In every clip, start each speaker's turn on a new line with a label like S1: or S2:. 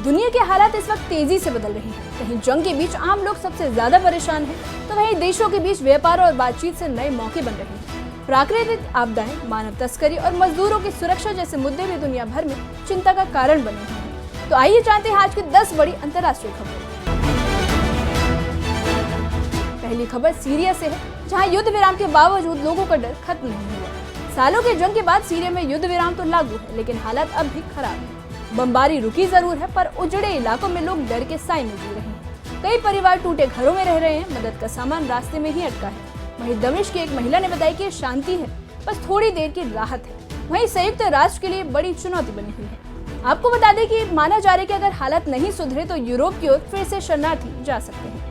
S1: दुनिया के हालात इस वक्त तेजी से बदल रहे हैं। कहीं जंग के बीच आम लोग सबसे ज्यादा परेशान हैं, तो वहीं देशों के बीच व्यापार और बातचीत से नए मौके बन रहे हैं। प्राकृतिक आपदाएं, मानव तस्करी और मजदूरों की सुरक्षा जैसे मुद्दे भी दुनिया भर में चिंता का कारण बने हुए हैं। तो आइए जानते हैं आज की 10 बड़ी अंतर्राष्ट्रीय खबरें। पहली खबर सीरिया से है, जहां युद्ध विराम के बावजूद लोगों का डर खत्म नहीं हुआ। सालों के जंग के बाद सीरिया में युद्ध विराम तो लागू है, लेकिन हालात अब भी खराब है। बमबारी रुकी जरूर है, पर उजड़े इलाकों में लोग डर के साए में जी रहे हैं। कई परिवार टूटे घरों में रह रहे हैं, मदद का सामान रास्ते में ही अटका है। वहीं दमिश्क की एक महिला ने बताया कि शांति है, बस थोड़ी देर की राहत है। वहीं संयुक्त राष्ट्र के लिए बड़ी चुनौती बनी हुई है। आपको बता दें कि माना जा रहा है कि अगर हालात नहीं सुधरे तो यूरोप की ओर फिर से शरणार्थी जा सकते हैं।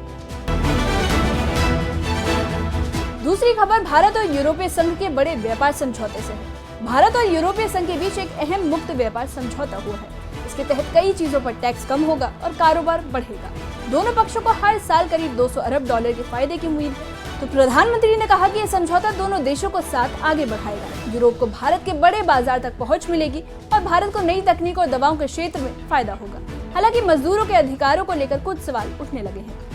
S1: दूसरी खबर भारत और यूरोपीय संघ के बड़े व्यापार समझौते से है। भारत और यूरोपीय संघ के बीच एक अहम मुक्त व्यापार समझौता हुआ है। इसके तहत कई चीजों पर टैक्स कम होगा और कारोबार बढ़ेगा। दोनों पक्षों को हर साल करीब 200 अरब डॉलर के फायदे की उम्मीद है। तो प्रधानमंत्री ने कहा कि यह समझौता दोनों देशों को साथ आगे बढ़ाएगा। यूरोप को भारत के बड़े बाजार तक पहुंच मिलेगी और भारत को नई तकनीक और दवाओं के क्षेत्र में फायदा होगा। हालांकि मजदूरों के अधिकारों को लेकर कुछ सवाल उठने लगे हैं।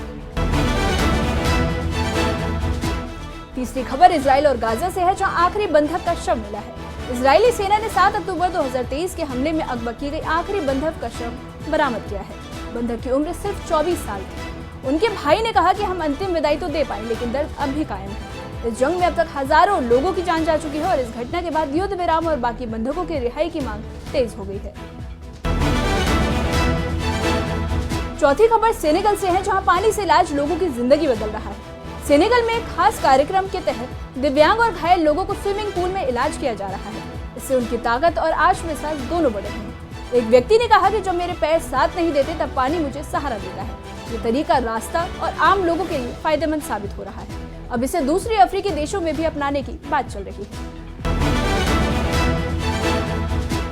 S1: तीसरी खबर इजराइल और गाजा से है, जहां आखिरी बंधक का शव मिला है। इजरायली सेना ने 7 अक्टूबर 2023 के हमले में अगवा की गई आखिरी बंधक का शव बरामद किया है। बंधक की उम्र सिर्फ 24 साल थी। उनके भाई ने कहा कि हम अंतिम विदाई तो दे पाए, लेकिन दर्द अब भी कायम है। इस जंग में अब तक हजारों लोगों की जान जा चुकी है और इस घटना के बाद युद्ध विराम और बाकी बंधकों की रिहाई की मांग तेज हो गई है। चौथी खबर सेनेगल से है, जहाँ पानी से इलाज लोगों की जिंदगी बदल रहा है। सेनेगल में एक खास कार्यक्रम के तहत दिव्यांग और घायल लोगों को स्विमिंग पूल में इलाज किया जा रहा है। इससे उनकी ताकत और आत्मविश्वास दोनों बढ़े हैं। एक व्यक्ति ने कहा कि जब मेरे पैर साथ नहीं देते तब पानी मुझे सहारा देता है। ये तरीका रास्ता और आम लोगों के लिए फायदेमंद साबित हो रहा है। अब इसे दूसरे अफ्रीकी देशों में भी अपनाने की बात चल रही है।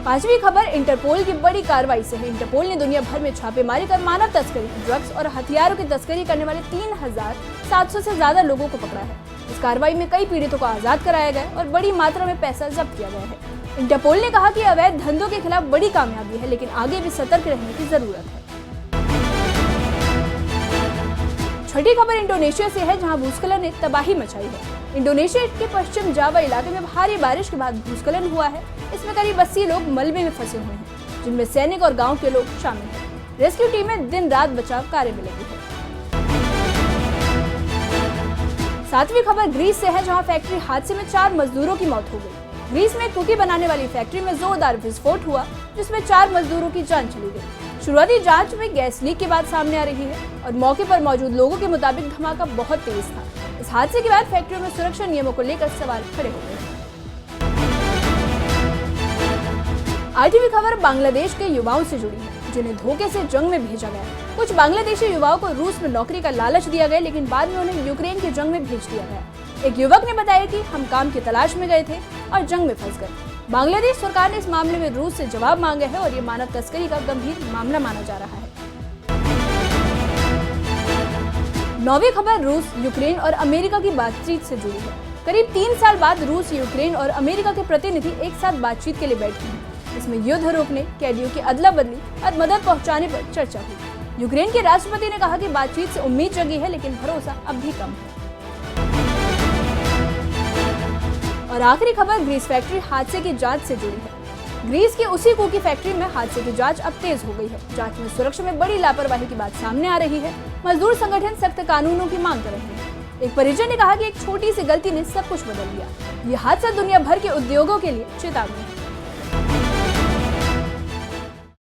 S1: पांचवी खबर इंटरपोल की बड़ी कार्रवाई से है। इंटरपोल ने दुनिया भर में छापेमारी कर मानव तस्करी, ड्रग्स और हथियारों की तस्करी करने वाले 3700 से ज्यादा लोगों को पकड़ा है। इस कार्रवाई में कई पीड़ितों को आजाद कराया गया और बड़ी मात्रा में पैसा जब्त किया गया है। इंटरपोल ने कहा कि अवैध धंधों के खिलाफ बड़ी कामयाबी है, लेकिन आगे भी सतर्क रहने की जरूरत है। छठी खबर इंडोनेशिया से है, जहां भूस्खलन ने तबाही मचाई है। इंडोनेशिया के पश्चिम जावा इलाके में भारी बारिश के बाद भूस्खलन हुआ है। इसमें करीब 80 लोग मलबे में फंसे हुए हैं, जिनमें सैनिक और गांव के लोग शामिल हैं। रेस्क्यू टीमें दिन रात बचाव कार्य में लगी है। सातवीं खबर ग्रीस से है, जहां फैक्ट्री हादसे में 4 मजदूरों की मौत हो गई। ग्रीस में कुकी बनाने वाली फैक्ट्री में जोरदार विस्फोट हुआ, जिसमें 4 मजदूरों की जान चली गई। शुरुआती जांच में गैस लीक की बात सामने आ रही है और मौके पर मौजूद लोगों के मुताबिक धमाका बहुत तेज था। इस हादसे के बाद फैक्ट्रियों में सुरक्षा नियमों को लेकर सवाल खड़े हो गए। आठवीं खबर बांग्लादेश के युवाओं से जुड़ी है, जिन्हें धोखे से जंग में भेजा गया। कुछ बांग्लादेशी युवाओं को रूस में नौकरी का लालच दिया गया, लेकिन बाद में उन्हें यूक्रेन की जंग में भेज दिया गया। एक युवक ने बताया कि हम काम की तलाश में गए थे और जंग में फंस गए। बांग्लादेश सरकार ने इस मामले में रूस से जवाब मांगा है और ये मानव तस्करी का गंभीर मामला माना जा रहा है। नौवीं खबर रूस, यूक्रेन और अमेरिका की बातचीत से जुड़ी है। करीब 3 साल बाद रूस, यूक्रेन और अमेरिका के प्रतिनिधि एक साथ बातचीत के लिए बैठे हैं। इसमें युद्ध रोकने, कैदियों की अदला बदली और मदद पहुंचाने पर चर्चा हुई। यूक्रेन के राष्ट्रपति ने कहा कि बातचीत से उम्मीद जगी है, लेकिन भरोसा अब भी कम है। और आखिरी खबर ग्रीस फैक्ट्री हादसे की जांच से जुड़ी है। ग्रीस की उसी कुकी फैक्ट्री में हादसे की जांच अब तेज हो गई है। जांच में सुरक्षा में बड़ी लापरवाही की बात सामने आ रही है। मजदूर संगठन सख्त कानूनों की मांग कर रहे हैं। एक परिजन ने कहा कि एक छोटी सी गलती ने सब कुछ बदल दिया। यह हादसा दुनिया भर के उद्योगों के लिए चेतावनी है।